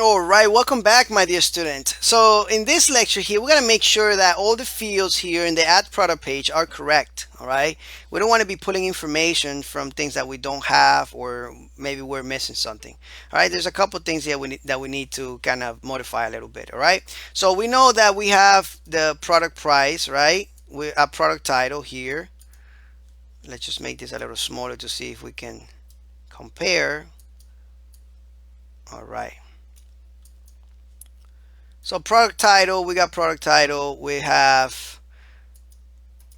All right, welcome back, my dear student. So in this lecture here, we're gonna make sure that all the fields here in the add product page are correct. All right, we don't want to be pulling information from things that we don't have, or maybe we're missing something. All right, there's a couple things here that we need to kind of modify a little bit. All right, so we know that we have the product price, right? We a product title here. Let's just make this a little smaller to see if we can compare. All right. So product title, we got product title. We have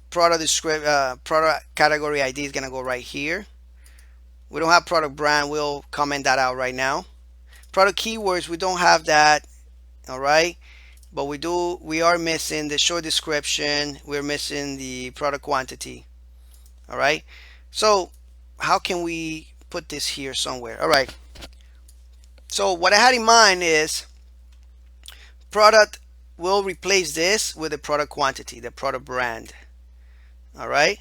product description, product category ID is gonna go right here. We don't have product brand. We'll comment that out right now. Product keywords, we don't have that. All right, but we do. We are missing the short description. We're missing the product quantity. All right. So how can we put this here somewhere? All right. So what I had in mind is product will replace this with the product quantity, the product brand. All right,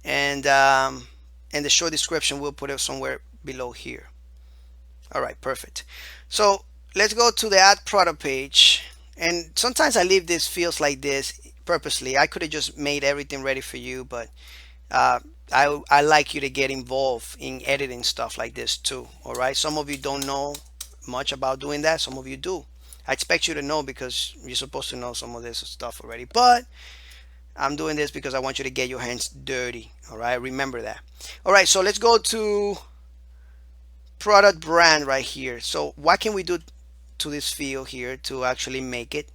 and the short description we'll put it somewhere below here. All right, perfect. So let's go to the add product page, and sometimes I leave these fields like this purposely. I could have just made everything ready for you, but uh, I like you to get involved in editing stuff like this too. All right, some of you don't know much about doing that, some of you do. I expect you to know because you're supposed to know some of this stuff already, but I'm doing this because I want you to get your hands dirty. All right, remember that. All right, so let's go to product brand right here. So what can we do to this field here to actually make it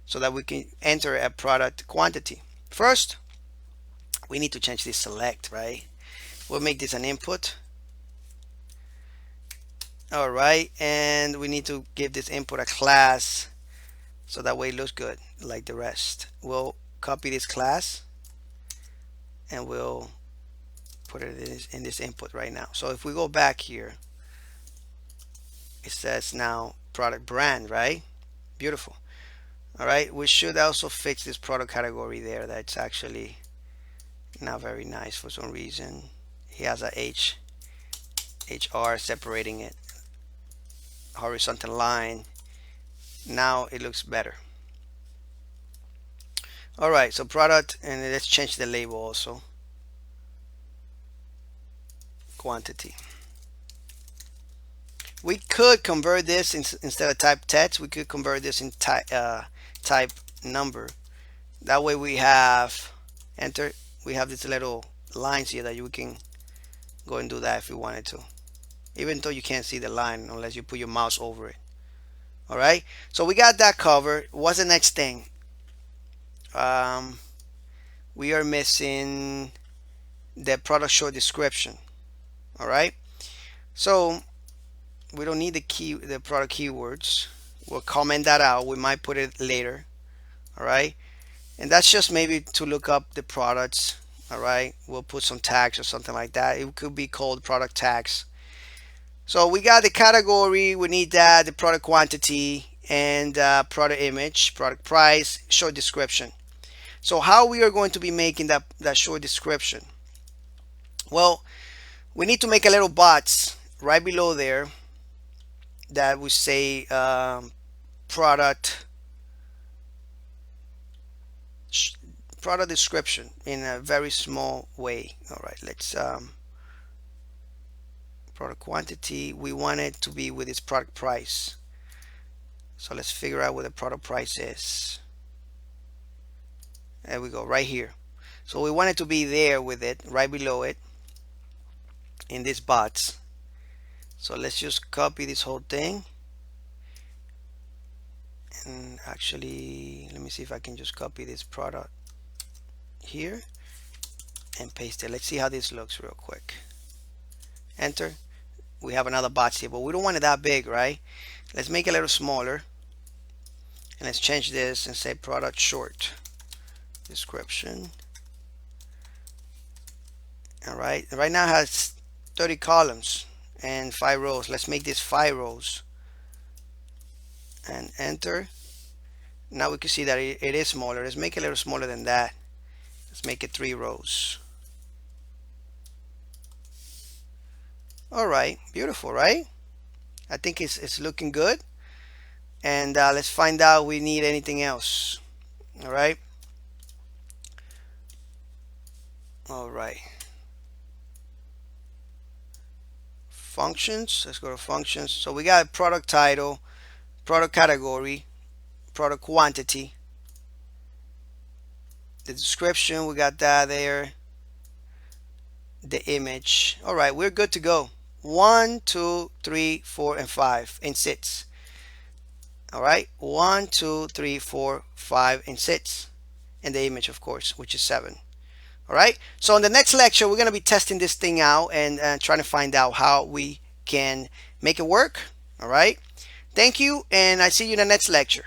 so that we can enter a product quantity? First, we need to change this select, right? We'll make this an input. All right, and we need to give this input a class so that way it looks good like the rest. We'll copy this class and we'll put it in this input right now. So if we go back here, it says now product brand, right? Beautiful. All right, we should also fix this product category there. That's actually not very nice for some reason. He has a HR separating it, horizontal line. Now it looks better. All right, so product, and let's change the label also. Quantity. We could convert this instead of type text. We could convert this in type number. That way we have enter. We have these little lines here that you can go and do that if you wanted to, even though you can't see the line unless you put your mouse over it. All right, so we got that covered. What's the next thing? We are missing the product short description. All right, so we don't need the product keywords. We'll comment that out. We might put it later. All right, and that's just maybe to look up the products. All right, we'll put some tags or something like that. It could be called product tags. So we got the category, we need that, the product quantity, and product image, product price, short description. So how we are going to be making that short description? Well, we need to make a little box right below there that would say product product description in a very small way. All right, let's product quantity. We want it to be with its product price. So let's figure out what the product price is. There we go, right here. So we want it to be there with it, right below it, in this box. So let's just copy this whole thing. And actually, let me see if I can just copy this product here and paste it. Let's see how this looks real quick. Enter. We have another box here, but we don't want it that big, right? Let's make it a little smaller. And let's change this and say product short description. All right, right now it has 30 columns and 5 rows. Let's make this 5 rows and enter. Now we can see that it is smaller. Let's make it a little smaller than that. Let's make it 3 rows. All right, beautiful, right? I think it's looking good. And let's find out if we need anything else. All right. All right. Functions. Let's go to functions. So we got product title, product category, product quantity, the description. We got that there. The image. All right. We're good to go. 1, 2, 3, 4, and 5 and 6. All right. 1, 2, 3, 4, 5, and 6. And the image, of course, which is 7. All right. So in the next lecture, we're going to be testing this thing out and trying to find out how we can make it work. All right. Thank you. And I see you in the next lecture.